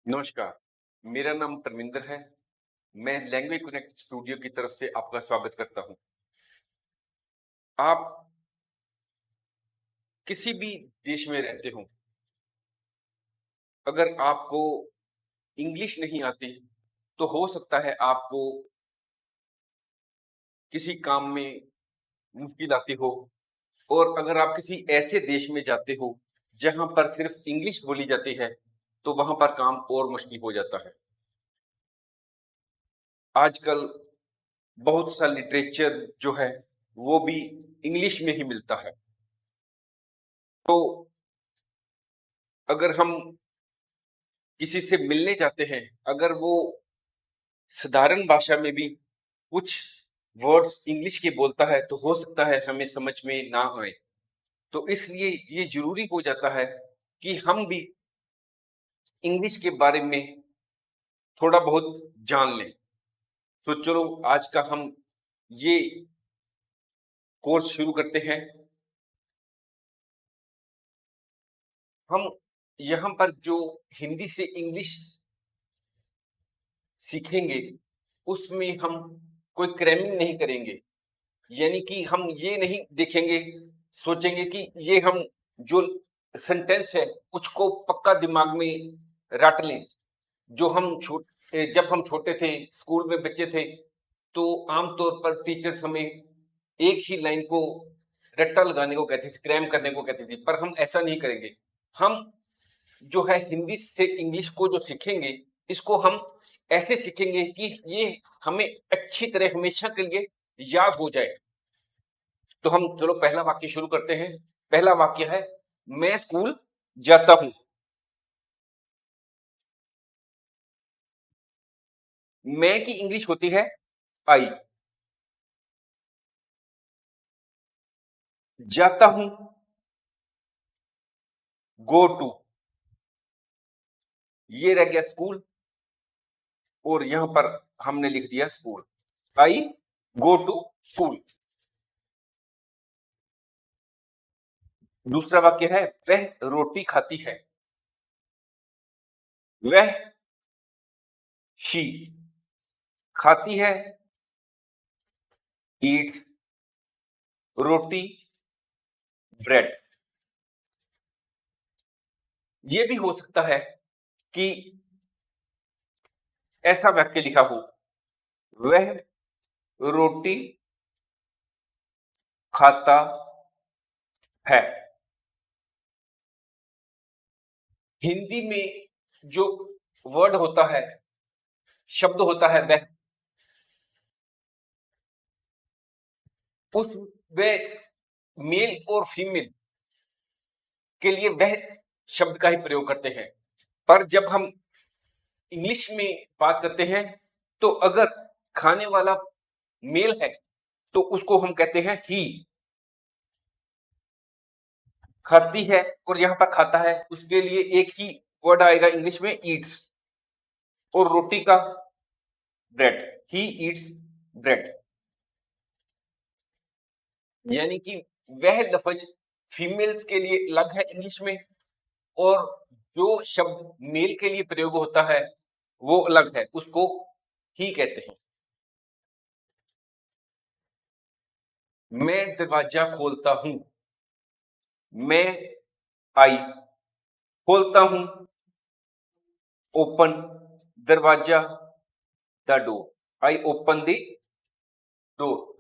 नमस्कार, मेरा नाम परमिंदर है। मैं लैंग्वेज कनेक्ट स्टूडियो की तरफ से आपका स्वागत करता हूँ। आप किसी भी देश में रहते हो, अगर आपको इंग्लिश नहीं आती, तो हो सकता है आपको किसी काम में मुश्किल आती हो और अगर आप किसी ऐसे देश में जाते हो, जहाँ पर सिर्फ इंग्लिश बोली जाती है, तो वहाँ पर काम और मुश्किल हो जाता है। आजकल बहुत सा लिटरेचर जो है, वो भी इंग्लिश में ही मिलता है। तो अगर हम किसी से मिलने जाते हैं, अगर वो साधारण भाषा में भी कुछ वर्ड्स इंग्लिश के बोलता है, तो हो सकता है हमें समझ में ना आए। तो इसलिए ये ज़रूरी हो जाता है कि हम भी इंग्लिश के बारे में थोड़ा बहुत जान लें। तो चलो आज का हम ये कोर्स शुरू करते हैं। हम यहाँ पर जो हिंदी से इंग्लिश सीखेंगे, उसमें हम कोई क्रैमिंग नहीं करेंगे। यानी कि हम ये नहीं देखेंगे, सोचेंगे कि ये हम जो सेंटेंस है उसको पक्का दिमाग में रट लें। जो हम जब हम छोटे थे, स्कूल में बच्चे थे, तो आमतौर पर टीचर्स हमें एक ही लाइन को रट्टा लगाने को कहती थी, क्रैम करने को कहती थी, पर हम ऐसा नहीं करेंगे। हम जो है हिंदी से इंग्लिश को जो सीखेंगे, इसको हम ऐसे सीखेंगे कि ये हमें अच्छी तरह हमेशा के लिए याद हो जाए। तो हम चलो पहला वाक्य शुरू करते हैं। पहला वाक्य है, मैं स्कूल जाता हूं। मैं की इंग्लिश होती है आई। जाता हूं, गो टू। ये रह गया स्कूल और यहां पर हमने लिख दिया school. I go to school. दूसरा वाक्य है, वह रोटी खाती है। वह शी खाती है, ईट्स रोटी, ब्रेड। ये भी हो सकता है कि ऐसा वाक्य लिखा हो, वह रोटी खाता है। हिंदी में जो वर्ड होता है, शब्द होता है वह, उस वह मेल और फीमेल के लिए वह शब्द का ही प्रयोग करते हैं। पर जब हम इंग्लिश में बात करते हैं, तो अगर खाने वाला मेल है, तो उसको हम कहते हैं ही। खाती है और यहां पर खाता है, उसके लिए एक ही वर्ड आएगा इंग्लिश में, ईट्स। और रोटी का ब्रेड, ही ईट्स ब्रेड। यानी कि वह लफ्ज फीमेल्स के लिए अलग है इंग्लिश में, और जो शब्द मेल के लिए प्रयोग होता है वो अलग है, उसको ही कहते हैं। मैं दरवाजा खोलता हूं। मैं आई खोलता हूं, ओपन दरवाजा, the door. I open the door.